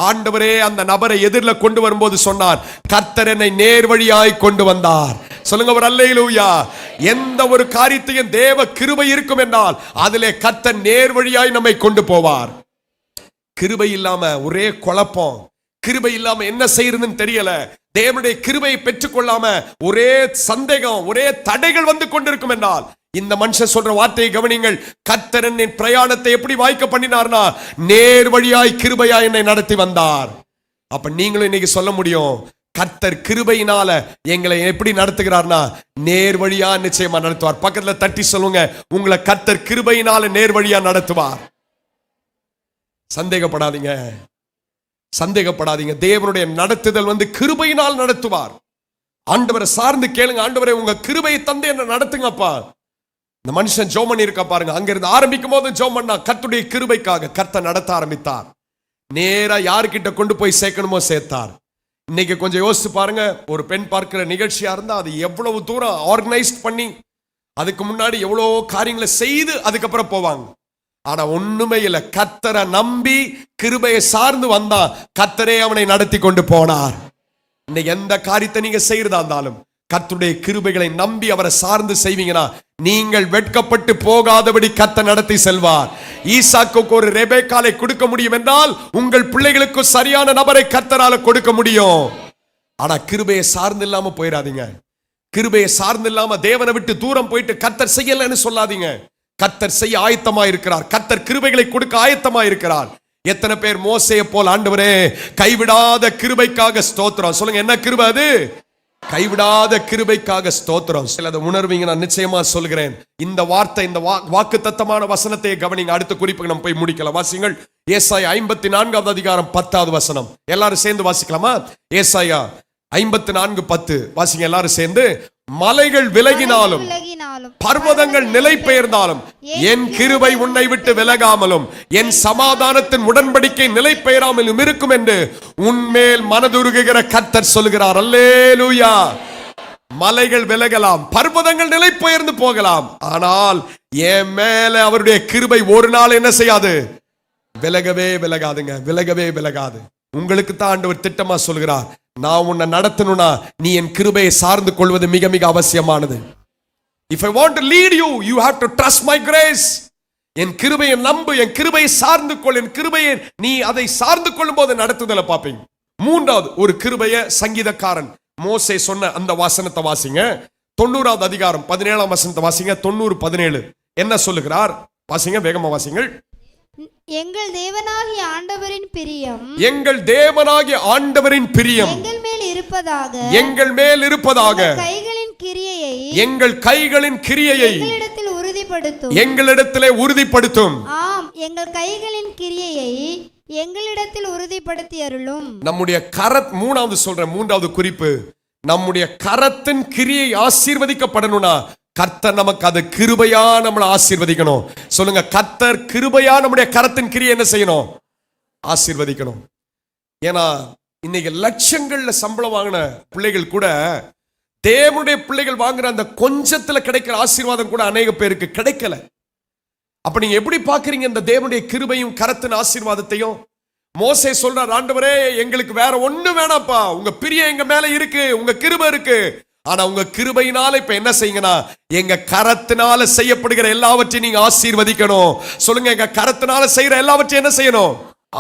ஆண்டவரே அந்த நபரை எதிரில் கொண்டு வரும்போது சொன்னார், கர்த்தர் என்னை நேர் வழியாய் கொண்டு வந்தார். சொல்லுங்க ஒரு அல்லேலூயா. எந்த ஒரு காரியத்தையும் தேவ கிருபை இருக்கும் என்றால் அதிலே கர்த்தர் நேர் வழியாய் நம்மை கொண்டு போவார். கிருபை இல்லாம ஒரே குழப்பம், கிருபை இல்லாம என்ன செய்யறதுன்னு தெரியல, தேவனுடைய கிருபையை பெற்றுக்கொள்ளாம ஒரே சந்தேகம், ஒரே தடைகள் வந்து கொண்டிருக்கும் என்றால் இந்த மனுஷன் சொல்ற வார்த்தையை கவனிங்கள். கர்த்தர் என் பிரயாணத்தை எப்படி வாய்க்க பண்ணினார்னா நேர் வழியாய் கிருபையாய் என்னை நடத்தி வந்தார். அப்ப நீங்களும் இன்னைக்கு சொல்ல முடியும், கர்த்தர் கிருபையினால எங்களை எப்படி நடத்துகிறார்னா நேர் வழியா நிச்சயமா நடத்துவார். பக்கத்துல தட்டி சொல்லுங்க, உங்களை கர்த்தர் கிருபையினால நேர் வழியா நடத்துவார். சந்தேகப்படாதீங்க, சந்தேகப்படாதீங்க. தேவனுடைய நடத்துதல் கிருபையினால் நடத்துவார். ஆண்டவரை சார்ந்து கேளுங்க, ஆண்டவரை உங்க கிருபையை தந்து என்ன நடத்துங்கப்பா. இந்த மனுஷன் ஜெபம் பண்ணி இருக்கா பாருங்க, அங்கிருந்து ஆரம்பிக்கும் போது ஜெபம் பண்ணா கர்த்தருடைய கிருபைக்காக கர்த்தர் நடத்த ஆரம்பித்தார். நேரா யாருக்கிட்ட கொண்டு போய் சேர்க்கணுமோ சேர்த்தார். இன்னைக்கு கொஞ்சம் யோசிச்சு பாருங்க, ஒரு பெண் பார்க்கிற நிகழ்ச்சியா இருந்தா அது எவ்வளவு தூரம் ஆர்கனைஸ்ட் பண்ணி அதுக்கு முன்னாடி எவ்வளவு காரியங்களை செய்து அதுக்கப்புறம் போவாங்க. ஆனா ஒண்ணுமே இல்லை, கர்த்தரை நம்பி கிருபையை சார்ந்து வந்தா கர்த்தரே அவனை நடத்தி கொண்டு போனார். இன்னைக்கு எந்த காரியத்தை நீங்க செய்யறதா இருந்தாலும் கர்த்தருடைய கிருபைகளை நம்பி அவரை சார்ந்து செய்வீங்கன்னா நீங்கள் வெட்கப்பட்டு போகாதபடி கர்த்தர் நடத்தி செல்வார். ஈசாக்குக்கு ஒரு ரெபேக்காலை கொடுக்க முடியும் என்றால் உங்கள் பிள்ளைகளுக்கு சரியான நபரை கர்த்தரால கொடுக்க முடியும். ஆனா கிருபையை சார்ந்து இல்லாம போயிடாதீங்க. கிருபையை சார்ந்து இல்லாம தேவனை விட்டு தூரம் போயிட்டு கர்த்தர் செய்யலன்னு சொல்லாதீங்க. கர்த்தர் செய்ய ஆயத்தமா இருக்கிறார். கர்த்தர் கிருபைகளை கொடுக்க ஆயத்தமா இருக்கிறார். எத்தனை பேர் மோசேயை போல் ஆண்டவரே கைவிடாத கிருபைக்காக ஸ்தோத்திரம் சொல்லுங்க. என்ன கிருபை அது? கைவிடாத கிருபைக்காக ஸ்தோத்திரம். சிலதை உணர்வீங்க, நான் நிச்சயமா சொல்கிறேன். இந்த வார்த்தை, இந்த வாக்கு தத்தமான வசனத்தை கவனிங்க. அடுத்த குறிப்புக்கு நம்ம போய் முடிக்கலாம். வாசிங்கள் ஏசாயா 54வது அதிகாரம் 10வது வசனம். எல்லாரும் சேர்ந்து வாசிக்கலாமா? ஏசாயா 54:10 வாசிங்க எல்லாரும் சேர்ந்து. மலைகள் விலகினாலும் பர்வதங்கள் நிலை பெயர்ந்தாலும் என் கிருபை உன்னை விட்டு விலகாமலும் என் சமாதானத்தின் உடன்படிக்கை நிலை பெயராமலும் இருக்கும் என்று உன்மேல் மனதுருகுகிற கர்த்தர் சொல்கிறார். அல்லேலூயா. மலைகள் விலகலாம், பர்வதங்கள் நிலை பெயர்ந்து போகலாம், ஆனால் என் மேல அவருடைய கிருபை ஒரு நாள் என்ன செய்யாது? விலகவே விலகாதுங்க, விலகவே விலகாது. உங்களுக்கு தான் ஆண்டவர் திட்டமா சொல்கிறார், நான் உன்னை நடத்தணும்னா நீ என் கிருபையை சார்ந்து கொள்வது மிக மிக அவசியமானது. If I want to lead you, you have to trust my grace. என் கிருபையை நம்பு, என் கிருபையை சார்ந்து கொள், என் கிருபையை நீ அதை சார்ந்து கொள்ளும் போது நடத்துதலை பார்ப்பீங்க. மூன்றாவது ஒரு கிருபைய சங்கீதக்காரன் மோசே சொன்ன அந்த வசனத்தை வாசிங்க. 90வது அதிகாரம் 17ஆம் வசனத்தை வாசிங்க. 90:17 என்ன சொல்லுகிறார்? வாசிங்க, வேகமா வாசிங்கள். எங்கள் தேவனாகிய ஆண்டவரின் பிரியம், எங்கள் தேவனாகிய ஆண்டவரின் பிரியம் எங்கள் மேல் இருப்பதாக, எங்கள் மேல் இருப்பதாக, கைகளின் கிரியையை, எங்கள் கைகளின் கிரியையை எங்களிடத்தில் உறுதிப்படுத்தும், எங்களிடத்திலே உறுதிப்படுத்தும். ஆம், எங்கள் கைகளின் கிரியையை எங்களிடத்தில் உறுதிப்படுத்தி அருளும். நம்முடைய மூன்றாவது குறிப்பு, நம்முடைய கரத்தின் கிரியை ஆசீர்வதிக்கப்படணும்னா கர்த்தர் நமக்கு அது கிருபையா நம்மளை ஆசீர்வதிக்கணும். சொல்லுங்க, கர்த்தர் கிருபையா நம்முடைய கரத்தின் கிரியை என்ன செய்யணும்? ஆசீர்வதிக்கணும். ஏன்னா இன்னைக்கு லட்சங்கள்ல சம்பளம் வாங்கின பிள்ளைகள் கூட தேவனுடைய பிள்ளைகள் வாங்குற அந்த கொஞ்சத்துல கிடைக்கிற ஆசீர்வாதம் கூட அநேக பேருக்கு கிடைக்கல. அப்ப நீங்க எப்படி பாக்குறீங்க இந்த தேவனுடைய கிருபையும் கரத்தின் ஆசீர்வாதத்தையும்? மோசே சொல்றார், ஆண்டவரே எங்களுக்கு வேற ஒண்ணு வேணாப்பா, உங்க பிரியம் எங்க மேல இருக்கு, உங்க கிருபை இருக்கு. ஆனா உங்க கிருபையினால இப்ப என்ன செய்யுங்கன்னா எங்க கரத்தினால செய்யப்படுகிற எல்லாவற்றையும் நீங்க ஆசீர்வதிக்கணும். சொல்லுங்க, எங்க கரத்தினால செய்யற எல்லாவற்றையும் என்ன செய்யணும்?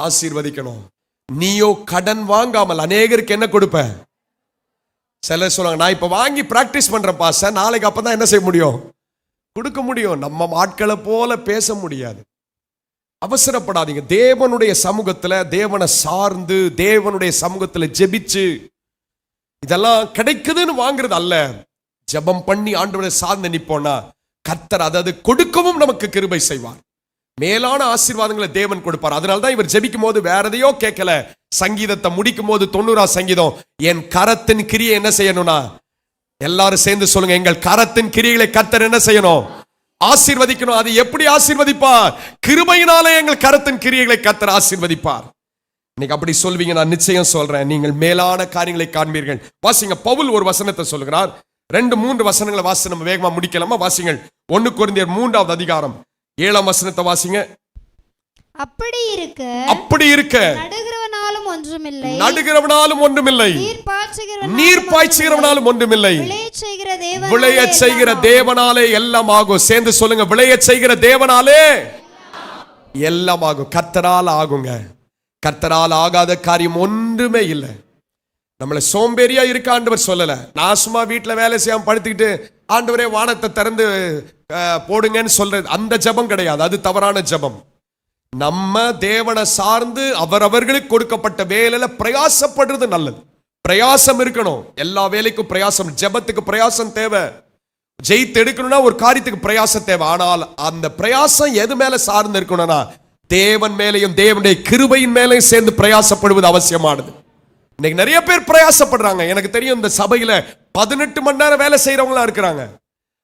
ஆசீர்வதிக்கணும். நீயோ கடன் வாங்காமல் அநேகருக்கு என்ன கொடுப்ப? சிலர் சொல்லுவாங்க, நான் இப்ப வாங்கி பிராக்டிஸ் பண்றேன் பாஸ்டர், நாளைக்கு அப்பதான் என்ன செய்ய முடியும்? கொடுக்க முடியும். நம்ம ஆட்களை போல பேச முடியாது. அவசரப்படாதீங்க. தேவனுடைய சமூகத்துல தேவனை சார்ந்து தேவனுடைய சமூகத்துல ஜெபிச்சு இதெல்லாம் கிடைக்குதுன்னு வாங்குறது அல்ல. ஜெபம் பண்ணி ஆண்டவரை சார்ந்து நிப்போம்னா கர்த்தர் அது கொடுக்கவும் நமக்கு கிருபை செய்வார். மேலான ஆசீர்வாதங்களை தேவன் கொடுப்பார். அதனால்தான் இவர் ஜெபிக்கும் போது வேற எதையோ கேட்கல. சங்கீதத்தை முடிக்கும் போது 90ஆம் சங்கீதம், என் கரத்தின் கிரியை என்ன செய்யணும்னா, எல்லாரும் சேர்ந்து சொல்லுங்க, எங்கள் கரத்தின் கிரியைகளை கர்த்தர் என்ன செய்யணும்? ஆசீர்வதிக்கணும். அது எப்படி ஆசீர்வதிப்பார்? கிருபையினாலே எங்கள் கரத்தின் கிரியைகளை கர்த்தர் ஆசீர்வதிப்பார். இன்னைக்கு அப்படி சொல்வீங்க, நான் நிச்சயம் சொல்றேன், நீங்கள் மேலான காரியங்களை காண்பீர்கள். வாசிங்க, பவுல் ஒரு வசனத்தை சொல்கிறார். 2-3 வசனங்களை வாசி நம்ம வேகமா முடிக்கலாமா? வாசிங்கள். 1 கொரிந்தியர் 3ஆவது அதிகாரம் 7ஆம் வசனத்தை வாசிங்க. அப்படி இருக்க நடுகிறவனாலும் ஒன்றுமில்லை, நீர் பாய்ச்சுகிறவனாலும் ஒன்றுமில்லை, விளையச் செய்கிற தேவனாலே எல்லாம் ஆகும். சேர்ந்து சொல்லுங்க, விளையச் செய்கிற தேவனாலே எல்லாம் ஆகும். கர்த்தரால் ஆகுங்க. கர்த்தரால் ஆகாத காரியம் ஒன்றுமே இல்லை. நம்மளை சோம்பேறியா இருக்க ஆண்டவர் சொல்லல. நான் சும்மா வீட்டுல வேலை செய்யாம படுத்துக்கிட்டு ஆண்டவரே வானத்தை திறந்து போடுங்கன்னு சொல்றது அந்த ஜெபம் கிடையாது. அது தவறான ஜெபம். நம்ம தேவனை சார்ந்து அவரவர்களுக்கு கொடுக்கப்பட்ட வேலையில பிரயாசப்படுறது நல்லது. பிரயாசம் இருக்கணும். எல்லா வேலைக்கும் பிரயாசம், ஜெபத்துக்கு பிரயாசம் தேவை. ஜெயித்து எடுக்கணும்னா ஒரு காரியத்துக்கு பிரயாசம் தேவை. ஆனால் அந்த பிரயாசம் எது மேல சார்ந்து இருக்கணும்னா தேவன் மேலையும் தேவனுடைய கிருபையின் மேலையும் சேர்ந்து பிரயாசப்படுவது அவசியமானது. இன்னைக்கு நிறைய பேர் பிரயாசப்படுறாங்க. எனக்கு தெரியும், இந்த சபையில 18 மணி நேரம் வேலை செய்யறவங்களா இருக்கிறாங்க.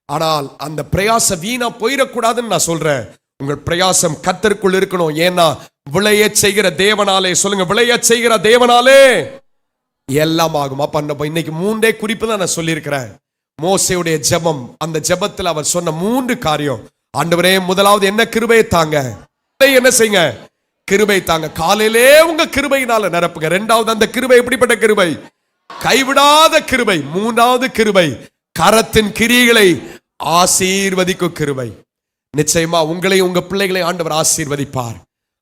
ஆனால் அந்த பிரயாசம் வீணா போயிடக்கூடாதுன்னு நான் சொல்றேன். உங்கள் பிரயாசம் கர்த்தருக்குள் இருக்கணும். ஏன்னா விளையச் செய்கிற தேவனாலே, சொல்லுங்க, விளையச் செய்கிற தேவனாலே எல்லாம் ஆகும். அப்ப இன்னைக்கு 3 குறிப்பு தான் நான் சொல்லியிருக்கிறேன். மோசேயுடைய ஜெபம், அந்த ஜெபத்தில் அவர் சொன்ன 3 காரியம். ஆண்டவரே, முதலாவது என்ன? கிருபையை தாங்க. என்ன செய்யுங்க? கிருபை தாங்க. காலையிலே உங்க கிருபையினால நிரப்புங்க. 2வது, அந்த கிருபை எப்படிப்பட்ட கிருபை? கைவிடாத கிருபை. 3வது கிருபை, கரத்தின் கிரியைகளை ஆசீர்வதிக்கும் கிருபை. நிச்சயமா உங்களை உங்க பிள்ளைகளை ஆண்டவர் ஆசீர்வதிப்பார்.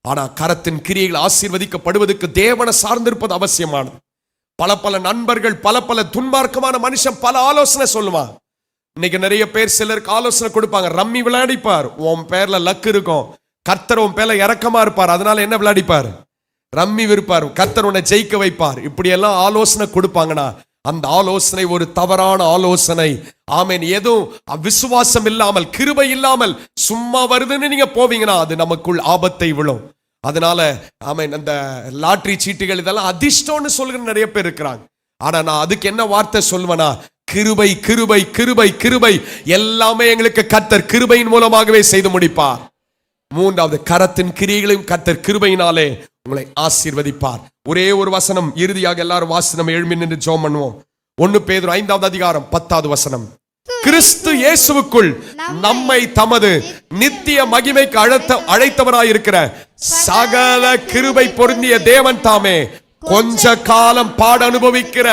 ஆனா கரத்தின் கிரியைகள் ஆசீர்வதிக்கப்படுவதற்கு தேவனை சார்ந்திருப்பது அவசியமானது. பல நண்பர்கள், பல துன்மார்க்கமான மனுஷன் பல ஆலோசனை சொல்லுவான். இன்னைக்கு நிறைய பேர் சிலருக்கு ஆலோசனை கொடுப்பாங்க. ரம்மி விளையாடிப்பார், உன் பேர்ல லக்கு இருக்கும், கர்த்தர் உன் பேர்ல இரக்கமா இருப்பார், அதனால என்ன விளையாடிப்பார்? ரம்மி விருப்பார், கர்த்தர் உன்னை ஜெயிக்க வைப்பார். இப்படி எல்லாம் ஆலோசனை கொடுப்பாங்கன்னா அந்த ஆலோசனை ஒரு தவறான ஆலோசனை. ஆமென். எதுவும் விசுவாசம் இல்லாமல், கிருபை இல்லாமல் சும்மா வருதுன்னு நீங்க போவீங்கன்னா அது நமக்குள் ஆபத்தை விழும். அதனால ஆமென், அந்த லாட்டரி சீட்டுகள் இதெல்லாம் அதிர்ஷ்டம்னு சொல்கிற நிறைய பேர் இருக்கிறாங்க. ஆனா நான் அதுக்கு என்ன வார்த்தை சொல்வேனா? கிருபை, கிருபை, கிருபை, கிருபை. எல்லாமே எங்களுக்கு கர்த்தர் கிருபையின் மூலமாகவே செய்து முடிப்பார். 3வது, கரத்தின் கிரியைகளையும் கர்த்தர் கிருபையினாலே உங்களை ஆசீர்வதிப்பார். ஒரே ஒரு வசனம் இறுதியாக எல்லாரும் வாசனம் எழும்பி நின்று ஜெபம் பண்ணுவோம். 1 பேதுரு 5வது அதிகாரம் 10வது வசனம். கிறிஸ்து இயேசுவுக்குள் நம்மை தமது நித்திய மகிமைக்கு அழைத்தவராயிருக்கிற சகல கிருபை பொருந்திய தேவன் தாமே கொஞ்ச காலம் பாட அனுபவிக்கிற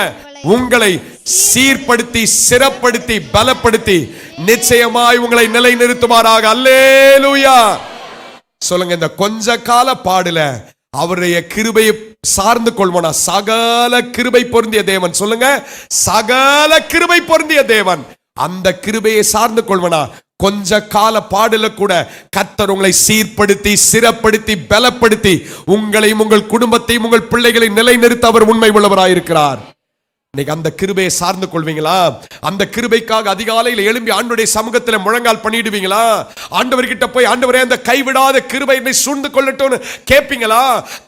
உங்களை சீர்படுத்தி, சிறப்படுத்தி, பலப்படுத்தி நிச்சயமாய் உங்களை நிலைநிறுத்துமாறாக. அல்லேலூயா. சொல்லுங்க, இந்த கொஞ்ச கால பாடுல அவருடைய கிருபையை சார்ந்து கொள்வனா? சகல கிருபை பொருந்திய தேவன். சொல்லுங்க, சகல கிருபை பொருந்திய தேவன். அந்த கிருபையை சார்ந்து கொள்வனா? கொஞ்ச கால பாடுல கூட கர்த்தர் உங்களை சீர்படுத்தி, சிறப்படுத்தி, பலப்படுத்தி, உங்களையும் உங்கள் குடும்பத்தையும் உங்கள் பிள்ளைகளை நிலைநிறுத்த அவர் உண்மை உள்ளவராயிருக்கிறார். இன்னைக்கு அந்த கிருபையை சார்ந்து கொள்வீங்களா? அந்த கிருபைக்காக அதிகாலையில் எழும்பி ஆண்டவருடைய சமூகத்தில் முழங்கால் பண்ணிடுவீங்களா? ஆண்டவர்கிட்ட போய், ஆண்டவரே அந்த கைவிடாத கிருபை என்னை சூழ்ந்து கொள்ளட்டும்னு கேட்பீங்களா?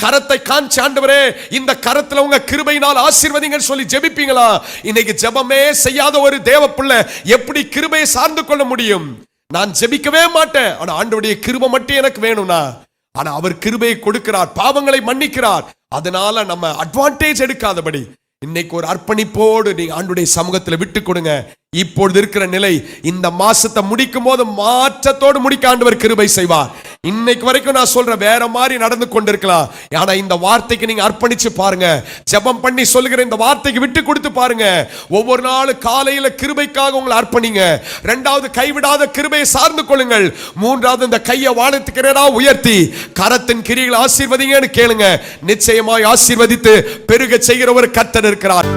கரத்தை காஞ்சி, ஆண்டவரே இந்த கரத்துல உங்க கிருபையினால் ஆசீர்வதிங்கன்னு சொல்லி ஜெபிப்பீங்களா? இன்னைக்கு ஜெபமே செய்யாத ஒரு தேவ பிள்ளை எப்படி கிருபையை சார்ந்து கொள்ள முடியும்? நான் ஜெபிக்கவே மாட்டேன், ஆனா ஆண்டவருடைய கிருபை மட்டும் எனக்கு வேணும்னா, ஆனா அவர் கிருபையை கொடுக்கிறார், பாவங்களை மன்னிக்கிறார். அதனால நம்ம அட்வான்டேஜ் எடுக்காதபடி இன்னைக்கு ஒரு அர்ப்பணிப்போடு நீங்க ஆண்டவருடைய சமூகத்தில் விட்டு கொடுங்க. இப்பொழுது இருக்கிற நிலை இந்த மாசத்தை முடிக்கும் போது மாற்றத்தோடு முடிக்க ஆண்டவர் கிருபை செய்வார். இன்னைக்கு வரைக்கும் நான் சொல்ற வேற மாதிரி நடந்து கொண்டிருக்கலாம், ஆனா இந்த வார்த்தைக்கு நீங்க அர்ப்பணிச்சு பாருங்க. ஜெபம் பண்ணி சொல்லுகிற இந்த வார்த்தைக்கு விட்டு கொடுத்து பாருங்க. ஒவ்வொரு நாள் காலையில கிருபைக்காக உங்களை அர்ப்பணிங்க. இரண்டாவது, கைவிடாத கிருபையை சார்ந்து கொள்ளுங்கள். மூன்றாவது, இந்த கையை வானத்துக்கு நேரா உயர்த்தி கரத்தின் கிரிகளை ஆசீர்வதிங்கன்னு கேளுங்க. நிச்சயமாய் ஆசீர்வதித்து பெருக செய்கிற ஒரு கர்த்தர் இருக்கிறார்.